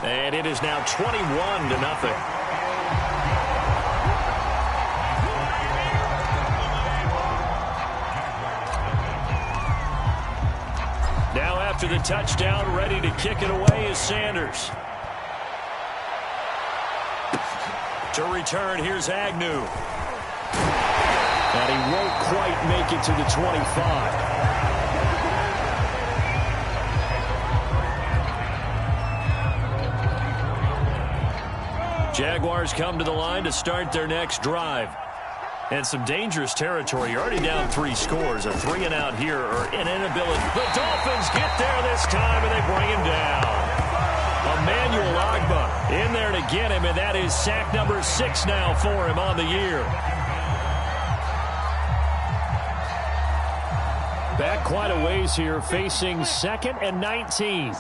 And it is now 21-0. Now after the touchdown, ready to kick it away is Sanders. To return, here's Agnew. And he won't quite make it to the 25. Jaguars come to the line to start their next drive. And some dangerous territory. You're already down 3 scores. A 3-and-out here or an inability. The Dolphins get there this time, and they bring him down. Emmanuel Ogbah in there to get him, and that is sack number 6 now for him on the year. Back quite a ways here, facing 2nd and 19.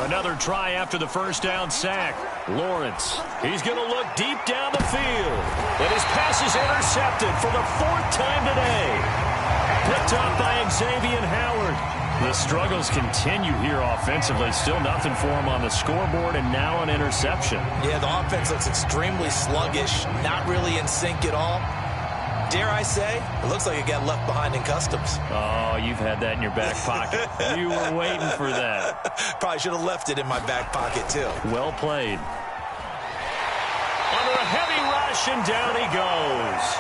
Another try after the first down sack. Lawrence, he's going to look deep down the field. And his pass is intercepted for the 4th time today. Picked up by Xavier Howard. The struggles continue here offensively. Still nothing for him on the scoreboard, and now an interception. Yeah, the offense looks extremely sluggish, not really in sync at all. Dare I say, it looks like it got left behind in customs. Oh, you've had that in your back pocket. You were waiting for that. Probably should have left it in my back pocket, too. Well played. Under a heavy rush, and down he goes.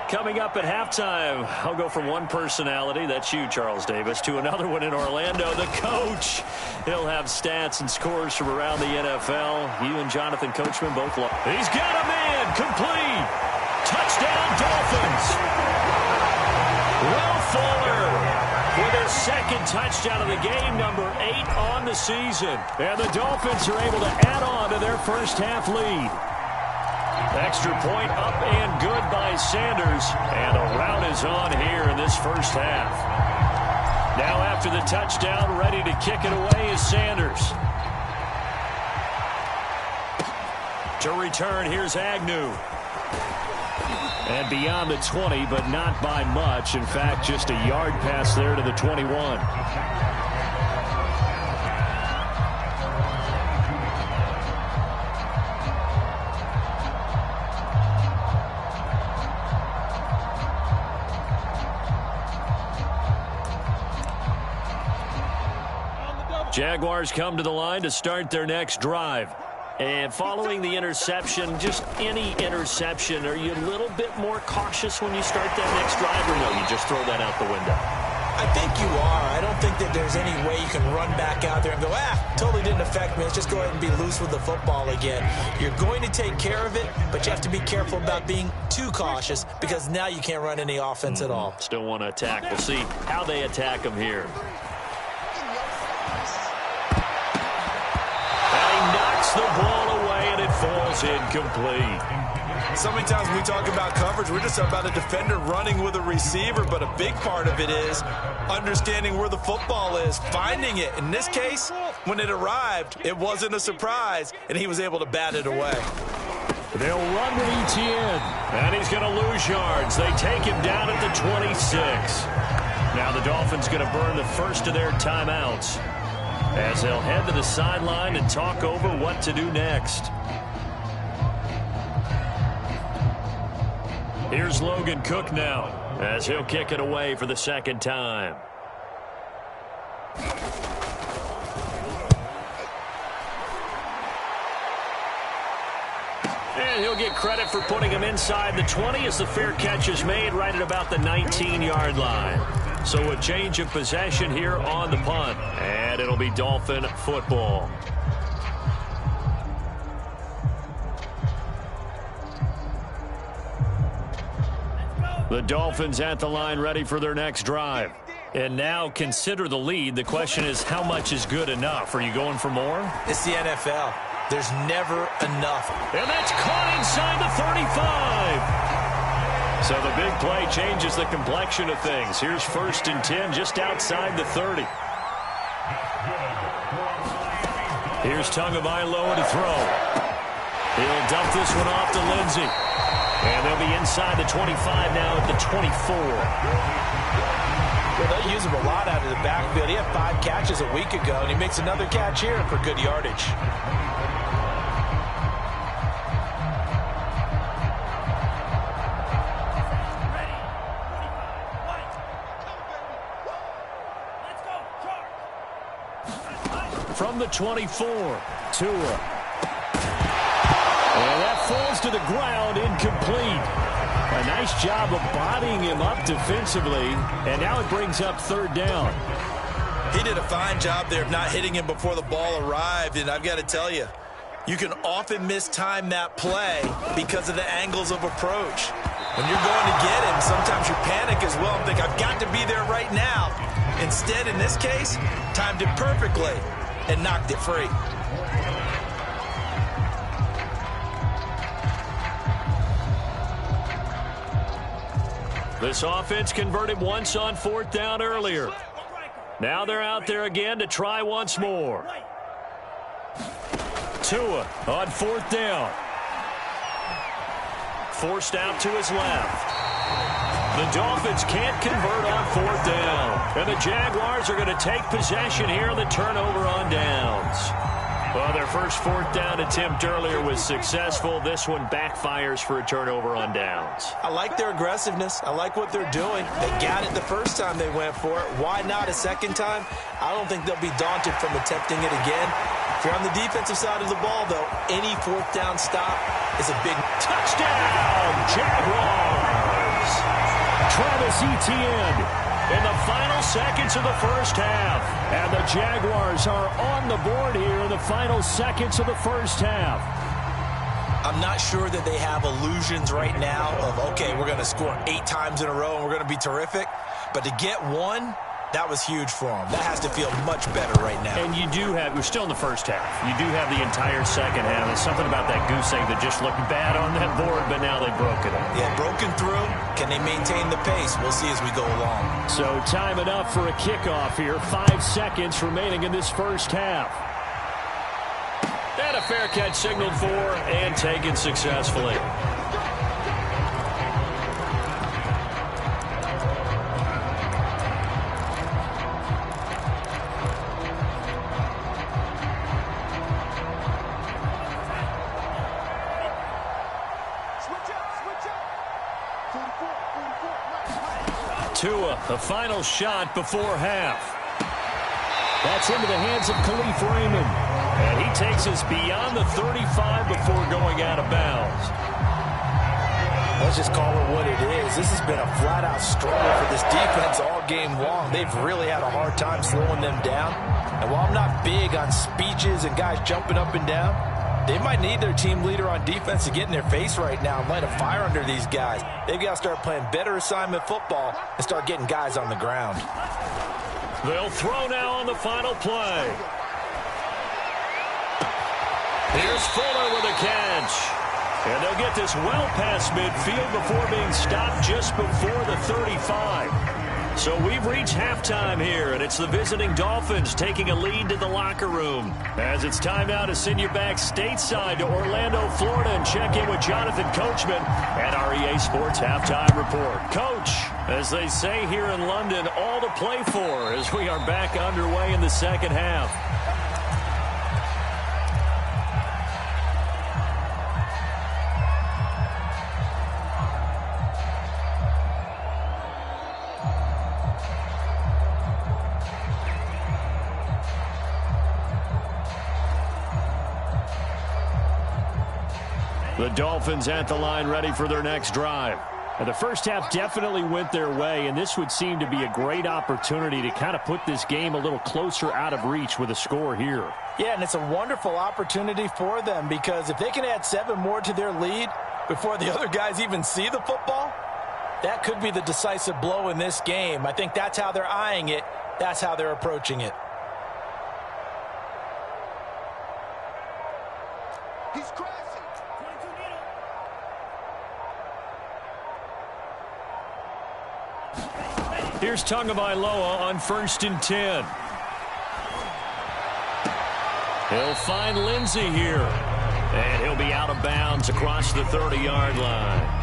Coming up at halftime, I'll go from one personality, that's you, Charles Davis, to another one in Orlando, the coach. He'll have stats and scores from around the NFL. You and Jonathan Coachman both love. He's got a man, complete. Touchdown, Dolphins. Will Fuller with his 2nd touchdown of the game, number 8 on the season. And the Dolphins are able to add on to their first half lead. Extra point up and good by Sanders. And a rout is on here in this first half. Now after the touchdown, ready to kick it away is Sanders. To return, here's Agnew. And beyond the 20, but not by much. In fact, just a yard pass there to the 21. Jaguars come to the line to start their next drive. And following the interception, just any interception, are you a little bit more cautious when you start that next drive, or no, you just throw that out the window? I think you are. I don't think that there's any way you can run back out there and go, totally didn't affect me. Let's just go ahead and be loose with the football again. You're going to take care of it, but you have to be careful about being too cautious because now you can't run any offense at all. Still want to attack. We'll see how they attack them here. The ball away, and it falls incomplete. So many times when we talk about coverage, we're just about a defender running with a receiver, but a big part of it is understanding where the football is, finding it. In this case, when it arrived, it wasn't a surprise, and he was able to bat it away. They'll run with Etienne, and he's going to lose yards. They take him down at the 26. Now the Dolphins going to burn the first of their timeouts, as they'll head to the sideline and talk over what to do next. Here's Logan Cook now, as he'll kick it away for the 2nd time. And he'll get credit for putting him inside the 20 as the fair catch is made right at about the 19-yard line. So a change of possession here on the punt, and it'll be Dolphin football. The Dolphins at the line ready for their next drive. And now consider the lead. The question is, how much is good enough? Are you going for more? It's the NFL. There's never enough. And that's caught inside the 35. So the big play changes the complexion of things. Here's 1st and 10 just outside the 30. Here's Tagovailoa to throw. He'll dump this one off to Lindsey. And they'll be inside the 25 now at the 24. Well, they'll use him a lot out of the backfield. He had 5 catches a week ago, and he makes another catch here for good yardage. From the 24, Tua. And that falls to the ground, incomplete. A nice job of bodying him up defensively, and now it brings up 3rd down. He did a fine job there of not hitting him before the ball arrived, and I've got to tell you, you can often mistime that play because of the angles of approach. When you're going to get him, sometimes you panic as well and think, I've got to be there right now. Instead, in this case, timed it perfectly and knocked it free. This offense converted once on 4th down earlier. Now they're out there again to try once more. Tua on 4th down. Forced out to his left. The Dolphins can't convert on 4th down. And the Jaguars are going to take possession here on the turnover on downs. Well, their first 4th down attempt earlier was successful. This one backfires for a turnover on downs. I like their aggressiveness. I like what they're doing. They got it the first time they went for it. Why not a second time? I don't think they'll be daunted from attempting it again. If you're on the defensive side of the ball, though, any 4th down stop is a big touchdown, Jaguars. Travis Etienne in the final seconds of the first half. And the Jaguars are on the board here in the final seconds of the first half. I'm not sure that they have illusions right now of, okay, we're going to score 8 times in a row and we're going to be terrific. But to get one, that was huge for them. That has to feel much better right now. And you do have, we're still in the first half. You do have the entire second half. There's something about that goose egg that just looked bad on that board, but now they've broken it. Yeah, broken through. Can they maintain the pace? We'll see as we go along. So time it up for a kickoff here. 5 seconds remaining in this first half. And a fair catch signaled for and taken successfully. Tua, the final shot before half. That's into the hands of Khalif Raymond. And he takes us beyond the 35 before going out of bounds. Let's just call it what it is. This has been a flat-out struggle for this defense all game long. They've really had a hard time slowing them down. And while I'm not big on speeches and guys jumping up and down, they might need their team leader on defense to get in their face right now and light a fire under these guys. They've got to start playing better assignment football and start getting guys on the ground. They'll throw now on the final play. Here's Fuller with a catch. And they'll get this well past midfield before being stopped just before the 35. So we've reached halftime here, and it's the visiting Dolphins taking a lead to the locker room. As it's time now to send you back stateside to Orlando, Florida, and check in with Jonathan Coachman at our EA Sports Halftime Report. Coach, as they say here in London, all to play for as we are back underway in the second half. The Dolphins at the line ready for their next drive. And the first half definitely went their way, and this would seem to be a great opportunity to kind of put this game a little closer out of reach with a score here. Yeah, and it's a wonderful opportunity for them because if they can add 7 more to their lead before the other guys even see the football, that could be the decisive blow in this game. I think that's how they're eyeing it. That's how they're approaching it. He's crashing. Here's Tagovailoa on 1st and 10. He'll find Lindsey here. And he'll be out of bounds across the 30-yard line.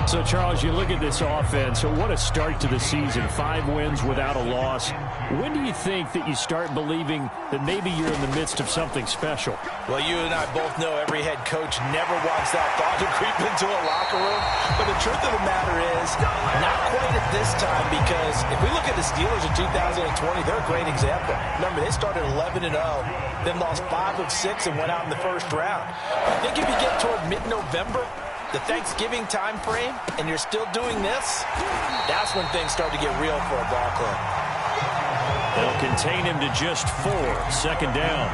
So, Charles, you look at this offense. So what a start to the season. 5 wins without a loss. When do you think that you start believing that maybe you're in the midst of something special? Well, you and I both know every head coach never wants that thought to creep into a locker room. But the truth of the matter is, not quite at this time, because if we look at the Steelers in 2020, they're a great example. Remember, they started 11-0, then lost 5 of 6 and went out in the first round. I think if you get toward mid-November, the Thanksgiving time frame, and you're still doing this, that's when things start to get real for a ball club. They'll contain him to just 4, 2nd down.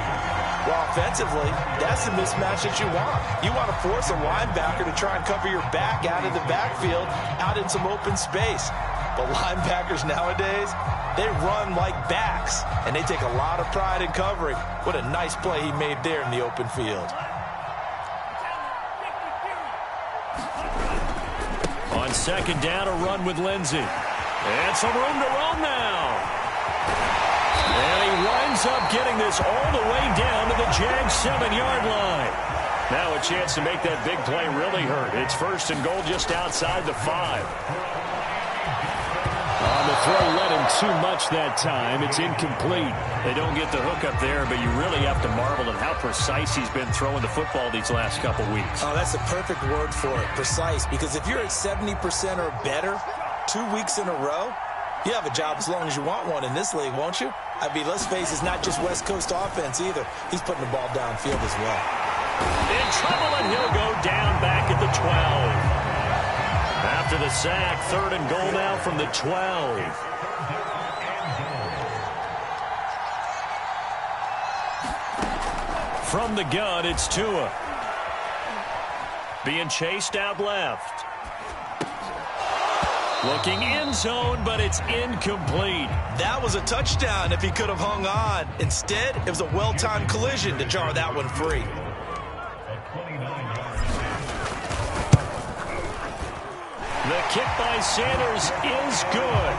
Well, offensively, that's the mismatch that you want. You want to force a linebacker to try and cover your back out of the backfield, out in some open space. But linebackers nowadays, they run like backs, and they take a lot of pride in covering. What a nice play he made there in the open field. On 2nd down, a run with Lindsey. And some room to roam now. And he winds up getting this all the way down to the Jags 7-yard line. Now a chance to make that big play really hurt. It's 1st and goal just outside the 5. On the throw, led him too much that time. It's incomplete. They don't get the hook up there, but you really have to marvel at how precise he's been throwing the football these last couple weeks. Oh, that's the perfect word for it, precise. Because if you're at 70% or better 2 weeks in a row, you have a job as long as you want one in this league, won't you? I mean, let's face it, it's not just West Coast offense either. He's putting the ball downfield as well. In trouble, and he'll go down back at the 12. After the sack, 3rd and goal now from the 12. From the gun, it's Tua. Being chased out left. Looking end zone, but it's incomplete. That was a touchdown if he could have hung on. Instead, it was a well-timed collision to jar that one free. The kick by Sanders is good.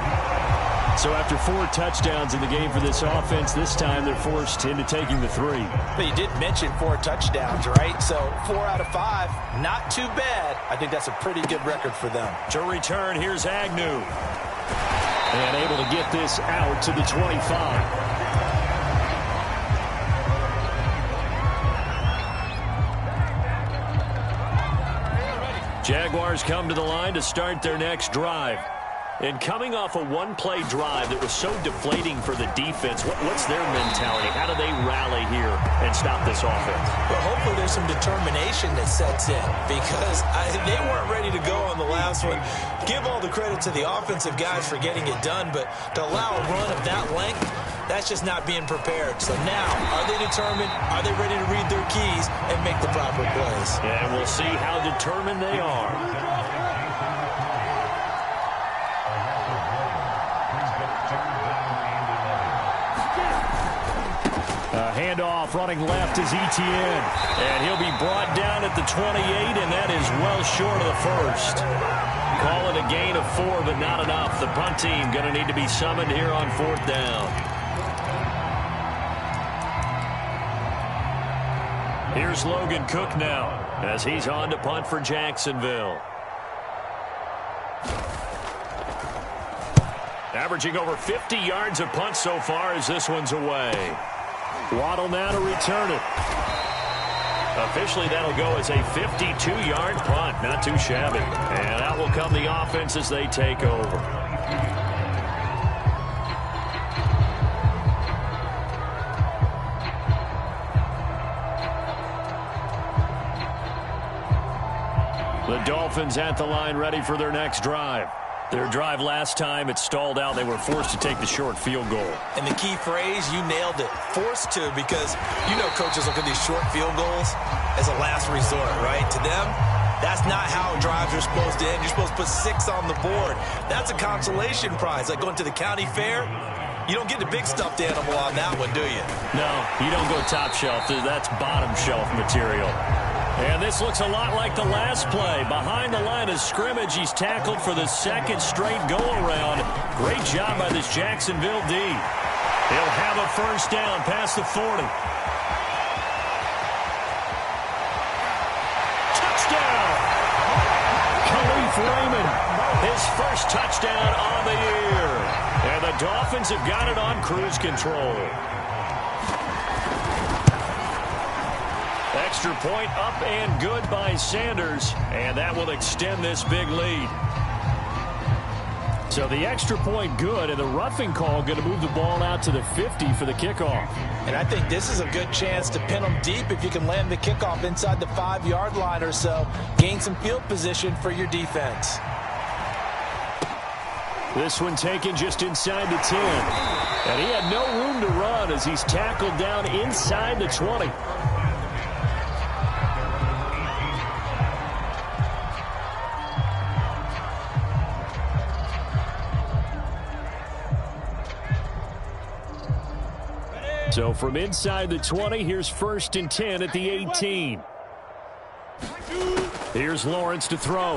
So after 4 touchdowns in the game for this offense, this time they're forced into taking the 3. But you did mention 4 touchdowns, right? So 4 out of 5, not too bad. I think that's a pretty good record for them. To return, here's Agnew. And able to get this out to the 25. Jaguars come to the line to start their next drive. And coming off a one-play drive that was so deflating for the defense, what's their mentality? How do they rally here and stop this offense? Well, hopefully there's some determination that sets in, because they weren't ready to go on the last one. Give all the credit to the offensive guys for getting it done, but to allow a run of that length, that's just not being prepared. So now, are they determined? Are they ready to read their keys and make the proper plays? And we'll see how determined they are. Handoff running left is Etienne. And he'll be brought down at the 28, and that is well short of the first. Call it a gain of 4, but not enough. The punt team going to need to be summoned here on 4th down. Here's Logan Cook now as he's on to punt for Jacksonville. Averaging over 50 yards of punt so far as this one's away. Waddle now to return it. Officially, that'll go as a 52-yard punt. Not too shabby. And out will come the offense as they take over. The Dolphins at the line ready for their next drive. Their drive last time, it stalled out. They were forced to take the short field goal. And the key phrase, you nailed it. Forced to, because you know coaches look at these short field goals as a last resort, right? To them, that's not how drives are supposed to end. You're supposed to put 6 on the board. That's a consolation prize, like going to the county fair. You don't get the big stuffed animal on that one, do you? No, you don't go top shelf. That's bottom shelf material. And this looks a lot like the last play. Behind the line of scrimmage, he's tackled for the second straight go-around. Great job by this Jacksonville D. He'll have a first down past the 40. Touchdown! Khalif Raymond, his first touchdown on the year. And the Dolphins have got it on cruise control. Extra point up and good by Sanders, and that will extend this big lead. So the extra point good, and the roughing call going to move the ball out to the 50 for the kickoff. And I think this is a good chance to pin them deep if you can land the kickoff inside the 5-yard line or so. Gain some field position for your defense. This one taken just inside the 10. And he had no room to run as he's tackled down inside the 20. So from inside the 20, here's 1st and 10 at the 18. Here's Lawrence to throw.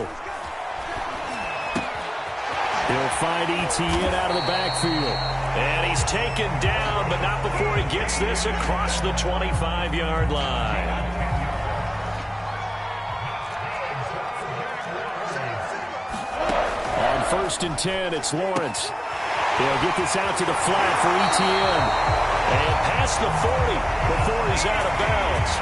He'll find Etienne out of the backfield. And he's taken down, but not before he gets this across the 25-yard line. On 1st and 10, it's Lawrence. He'll get this out to the flat for Etienne. And past the 40 before he's out of bounds.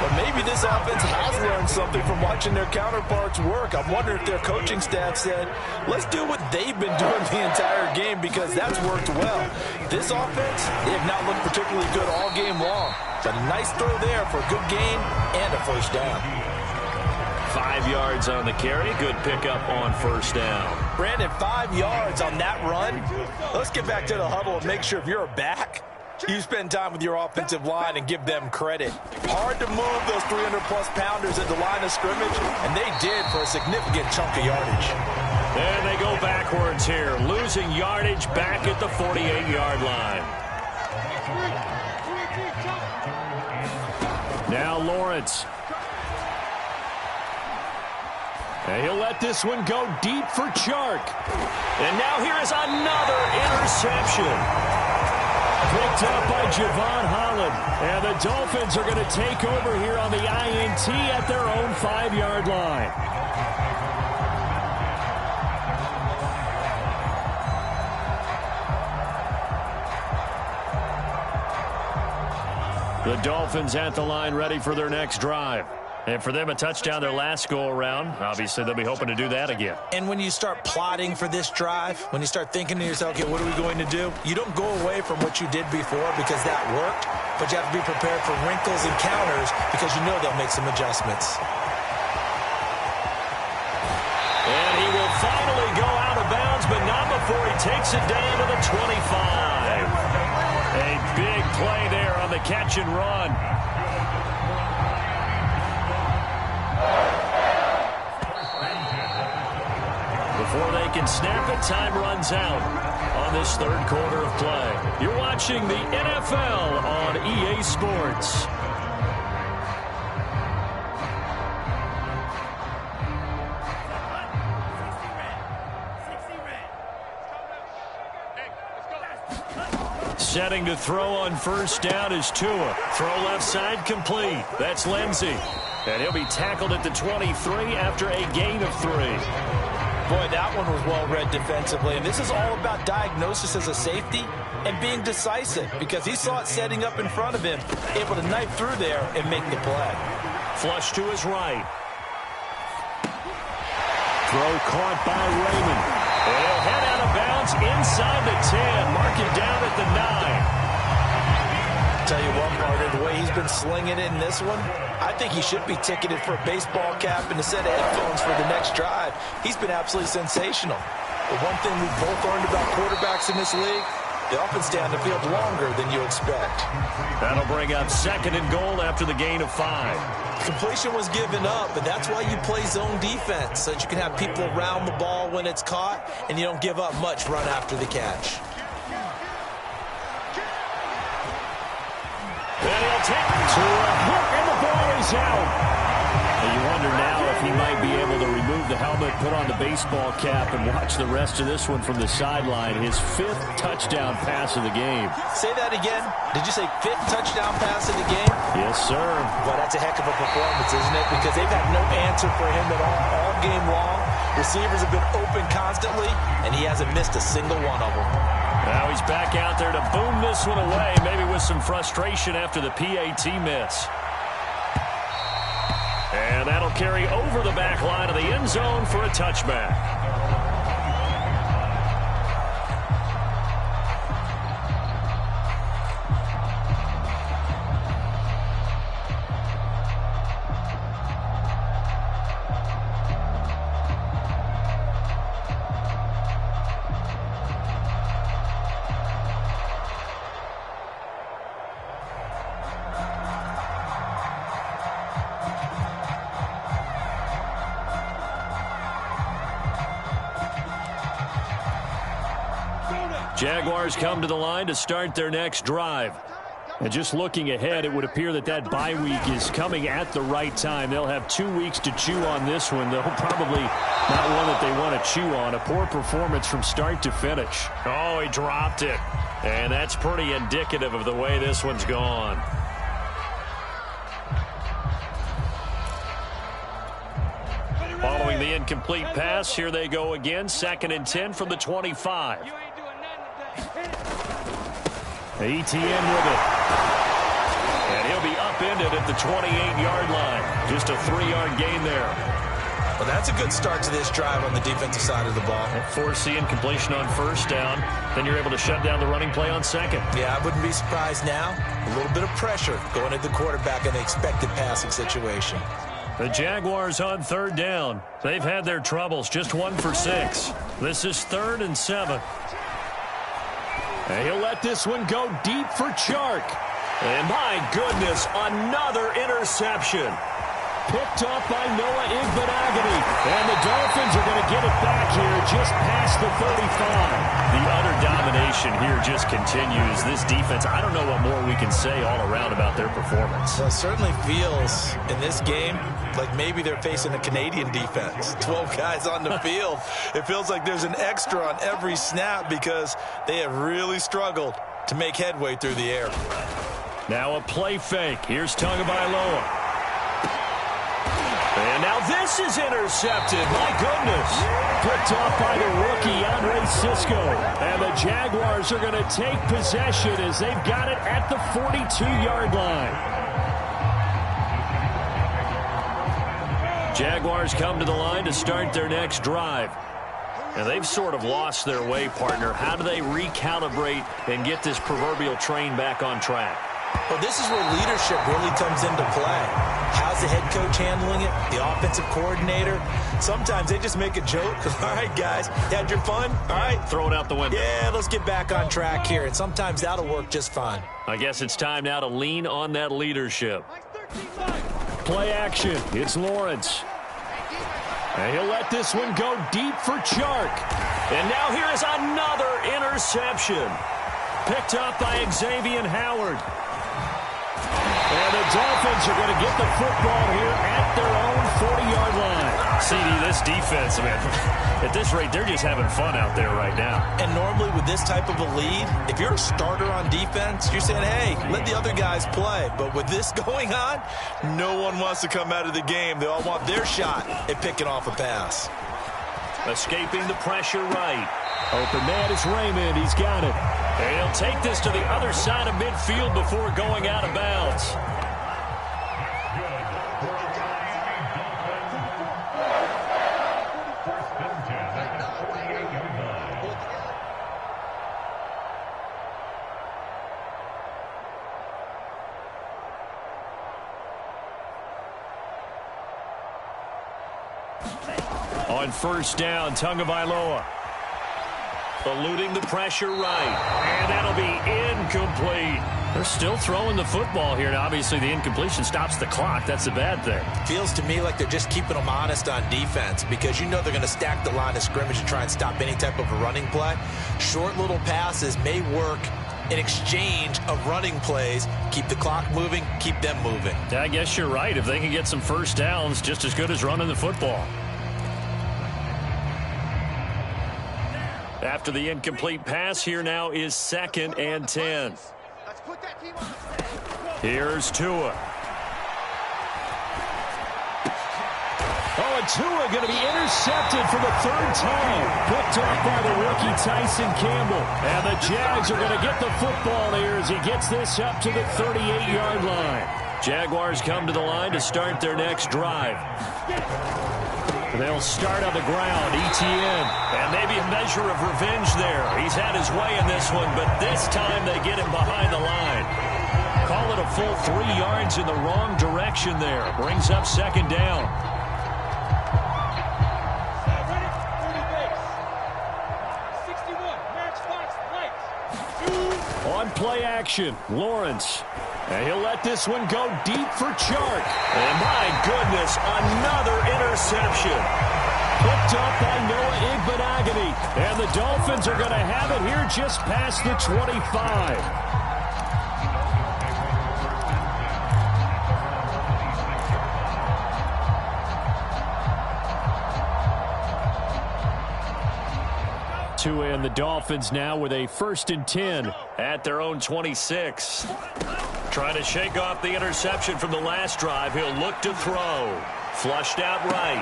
But maybe this offense has learned something from watching their counterparts work. I'm wondering if their coaching staff said, let's do what they've been doing the entire game because that's worked well. This offense, they have not looked particularly good all game long. But a nice throw there for a good gain and a first down. 5 yards on the carry. Good pickup on first down. Brandon, 5 yards on that run. Let's get back to the huddle and make sure if you're a back, you spend time with your offensive line and give them credit. Hard to move those 300-plus pounders at the line of scrimmage, and they did for a significant chunk of yardage. And they go backwards here, losing yardage back at the 48-yard line. Now Lawrence. And he'll let this one go deep for Chark. And now here is another interception. Picked up by Javon Holland. And the Dolphins are going to take over here on the INT at their own 5-yard line. The Dolphins at the line ready for their next drive. And for them, a touchdown their last go-around. Obviously, they'll be hoping to do that again. And when you start plotting for this drive, when you start thinking to yourself, okay, what are we going to do? You don't go away from what you did before because that worked, but you have to be prepared for wrinkles and counters because you know they'll make some adjustments. And he will finally go out of bounds, but not before he takes it down to the 25. A big play there on the catch and run. Before they can snap it, time runs out on this third quarter of play. You're watching the NFL on EA Sports. Setting to throw on first down is Tua. Throw left side complete. That's Lindsey. And he'll be tackled at the 23 after a gain of 3. Boy, that one was well read defensively. And this is all about diagnosis as a safety and being decisive because he saw it setting up in front of him, able to knife through there and make the play. Flush to his right. Throw caught by Raymond. And he'll head out of bounds inside the 10. Mark it down at the 9. Tell you what, partner, the way he's been slinging it in this one, I think he should be ticketed for a baseball cap and a set of headphones for the next drive. He's been absolutely sensational. But one thing we've both learned about quarterbacks in this league, they often stay on the field longer than you expect. That'll bring up 2nd and goal after the gain of 5. Completion was given up, but that's why you play zone defense, so that you can have people around the ball when it's caught, and you don't give up much run after the catch. And he'll take it to a hook, and the ball is out. And you wonder now if he might be able to remove the helmet, put on the baseball cap, and watch the rest of this one from the sideline. His 5th touchdown pass of the game. Say that again. Did you say 5th touchdown pass of the game? Yes, sir. Well, that's a heck of a performance, isn't it? Because they've had no answer for him at all game long. Receivers have been open constantly, and he hasn't missed a single one of them. Now he's back out there to boom this one away, maybe with some frustration after the PAT miss. And that'll carry over the back line of the end zone for a touchback. Jaguars come to the line to start their next drive. And just looking ahead, it would appear that that bye week is coming at the right time. They'll have 2 weeks to chew on this one. They'll probably not one that they want to chew on. A poor performance from start to finish. Oh, he dropped it. And that's pretty indicative of the way this one's gone. Following the incomplete pass, here they go again. 2nd and 10 from the 25. ETN with it. And he'll be upended at the 28-yard line. Just a 3-yard gain there. Well, that's a good start to this drive on the defensive side of the ball. Force the incompletion on 1st down. Then you're able to shut down the running play on 2nd. Yeah, I wouldn't be surprised now. A little bit of pressure going at the quarterback in the expected passing situation. The Jaguars on 3rd down. They've had their troubles. Just 1 for 6. This is 3rd and 7. And he'll let this one go deep for Chark. And my goodness, another interception. Picked up by Noah Igbenogany. And the Dolphins are going to get it back here just past the 35. The utter domination here just continues. This defense, I don't know what more we can say all around about their performance. Well, it certainly feels in this game like maybe they're facing a Canadian defense. 12 guys on the field. It feels like there's an extra on every snap because they have really struggled to make headway through the air. Now a play fake. Here's Tagovailoa. And now this is intercepted. My goodness. Picked off by the rookie, Andre Cisco. And the Jaguars are going to take possession as they've got it at the 42-yard line. Jaguars come to the line to start their next drive. And they've sort of lost their way, partner. How do they recalibrate and get this proverbial train back on track? Well, this is where leadership really comes into play. How's the head coach handling it? The offensive coordinator? Sometimes they just make a joke. All right, guys, you had your fun? All right. Throw it out the window. Yeah, let's get back on track here. And sometimes that'll work just fine. I guess it's time now to lean on that leadership. Play action. It's Lawrence. And he'll let this one go deep for Chark. And now here is another interception. Picked up by Xavier Howard. And the Dolphins are going to get the football here at their own 40-yard line. CD, this defense, man, at this rate, they're just having fun out there right now. And normally with this type of a lead, if you're a starter on defense, you're saying, hey, let the other guys play. But with this going on, no one wants to come out of the game. They all want their shot at picking off a pass. Escaping the pressure right. Open man is Raymond. He's got it. And he'll take this to the other side of midfield before going out of bounds. On 1st down, Tagovailoa. Eluding the pressure right. And that'll be incomplete. They're still throwing the football here. Now, obviously, the incompletion stops the clock. That's a bad thing. Feels to me like they're just keeping them honest on defense because you know they're going to stack the line of scrimmage and try and stop any type of a running play. Short little passes may work in exchange of running plays. Keep the clock moving, keep them moving. I guess you're right. If they can get some first downs, just as good as running the football. After the incomplete pass, here now is 2nd and 10. Here's Tua. Oh, and Tua going to be intercepted for the 3rd time. Picked off by the rookie Tyson Campbell. And the Jags are going to get the football here as he gets this up to the 38-yard line. Jaguars come to the line to start their next drive. They'll start on the ground, Etienne. And maybe a measure of revenge there. He's had his way in this one, but this time they get him behind the line. Call it a full 3 yards in the wrong direction there. Brings up 2nd down. On play action, Lawrence. And he'll let this one go deep for Chark. And my goodness, another interception. Picked up by Noah Igbenogany. And the Dolphins are going to have it here just past the 25. Tua and the Dolphins now with a 1st and 10 at their own 26. Trying to shake off the interception from the last drive. He'll look to throw. Flushed out right.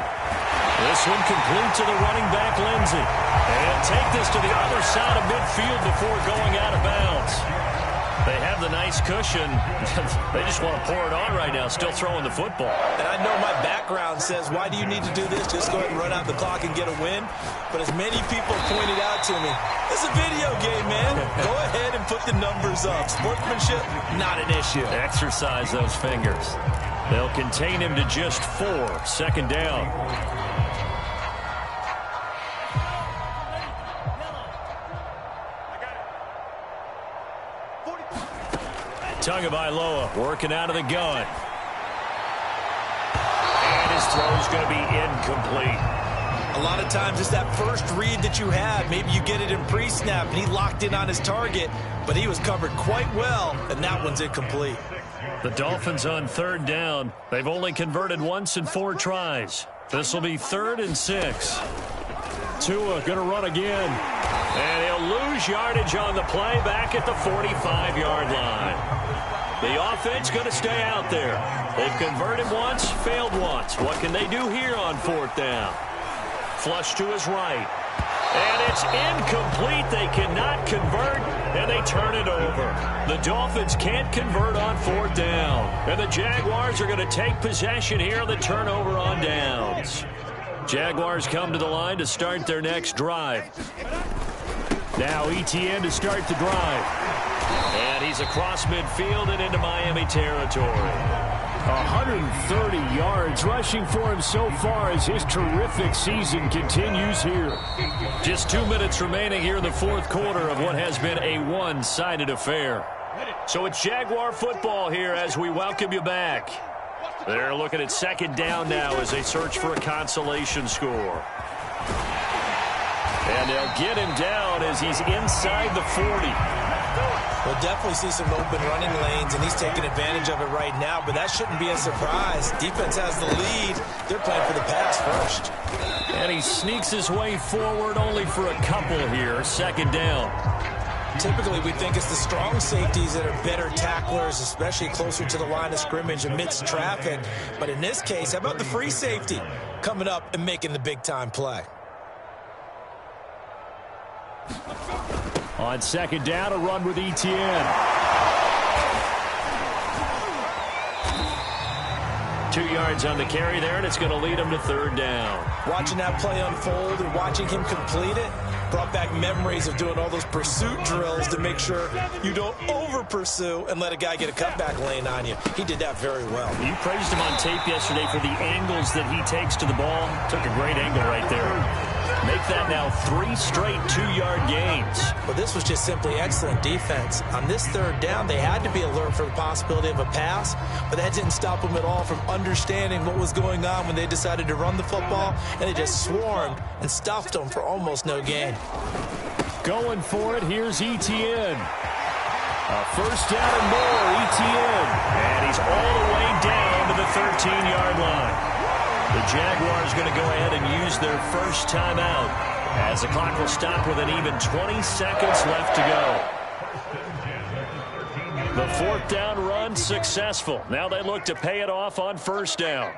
This one complete to the running back, Lindsey. And he'll take this to the other side of midfield before going out of bounds. They have the nice cushion. They just want to pour it on right now, still throwing the football. And I know my background says, why do you need to do this? Just go ahead and run out the clock and get a win. But as many people pointed out to me, it's a video game, man. Go ahead and put the numbers up. Sportsmanship, not an issue. Exercise those fingers. They'll contain him to just 4. 2nd down. Tagovailoa working out of the gun. And his throw's going to be incomplete. A lot of times it's that first read that you have. Maybe you get it in pre-snap and he locked in on his target, but he was covered quite well, and that one's incomplete. The Dolphins on 3rd down. They've only converted once in 4 tries. This will be 3rd and 6. Tua going to run again. And he'll lose yardage on the play back at the 45-yard line. The offense going to stay out there. They've converted once, failed once. What can they do here on 4th down? Flush to his right. And it's incomplete. They cannot convert, and they turn it over. The Dolphins can't convert on 4th down. And the Jaguars are going to take possession here on the turnover on downs. Jaguars come to the line to start their next drive. Now Etienne to start the drive. And he's across midfield and into Miami territory. 130 yards rushing for him so far as his terrific season continues here. Just 2 minutes remaining here in the 4th quarter of what has been a one-sided affair. So it's Jaguar football here as we welcome you back. They're looking at 2nd down now as they search for a consolation score. And they'll get him down as he's inside the 40. We'll definitely see some open running lanes, and he's taking advantage of it right now, but that shouldn't be a surprise. Defense has the lead. They're playing for the pass first. And he sneaks his way forward only for a couple here. 2nd down. Typically, we think it's the strong safeties that are better tacklers, especially closer to the line of scrimmage amidst traffic. But in this case, how about the free safety coming up and making the big-time play? On 2nd down, a run with Etienne. 2 yards on the carry there, and it's going to lead him to 3rd down. Watching that play unfold and watching him complete it brought back memories of doing all those pursuit drills to make sure you don't over-pursue and let a guy get a cutback lane on you. He did that very well. You praised him on tape yesterday for the angles that he takes to the ball. Took a great angle right there. Make that now 3 straight 2-yard gains. Well, this was just simply excellent defense. On this 3rd down, they had to be alert for the possibility of a pass, but that didn't stop them at all from understanding what was going on when they decided to run the football, and they just swarmed and stuffed them for almost no gain. Going for it, here's Etienne. First down and more, ETN. And he's all the way down to the 13-yard line. The Jaguars going to go ahead and use their first timeout as the clock will stop with an even 20 seconds left to go. The fourth down run successful. Now they look to pay it off on first down.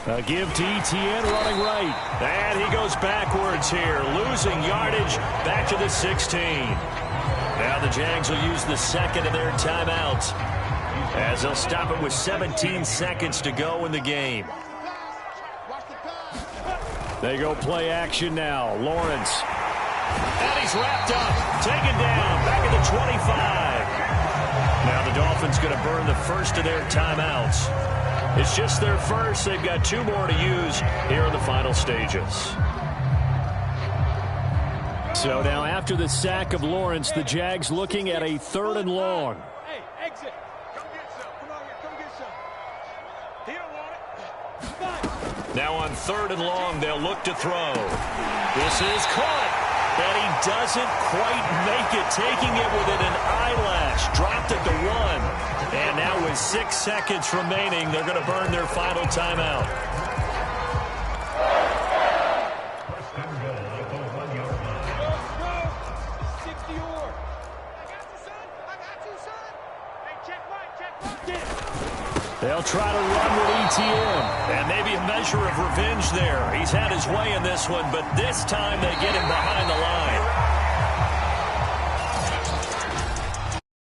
A give to ETN running right. And he goes backwards here, losing yardage back to the 16. Now the Jags will use the second of their timeouts as they'll stop it with 17 seconds to go in the game. They go play action now. Lawrence. And he's wrapped up, taken down, back at the 25. Now the Dolphins going to burn the first of their timeouts. It's just their first. They've got 2 more to use here in the final stages. So now after the sack of Lawrence, the Jags looking at a 3rd and long. Hey, exit. Come get some. Come on here. Come get some. He don't want it. Now on 3rd and long, they'll look to throw. This is caught. And he doesn't quite make it, taking it within an eyelash. Dropped at the 1. And now with 6 seconds remaining, they're going to burn their final timeout. They'll try to run with ETN. And maybe a measure of revenge there. He's had his way in this one, but this time they get him behind the line.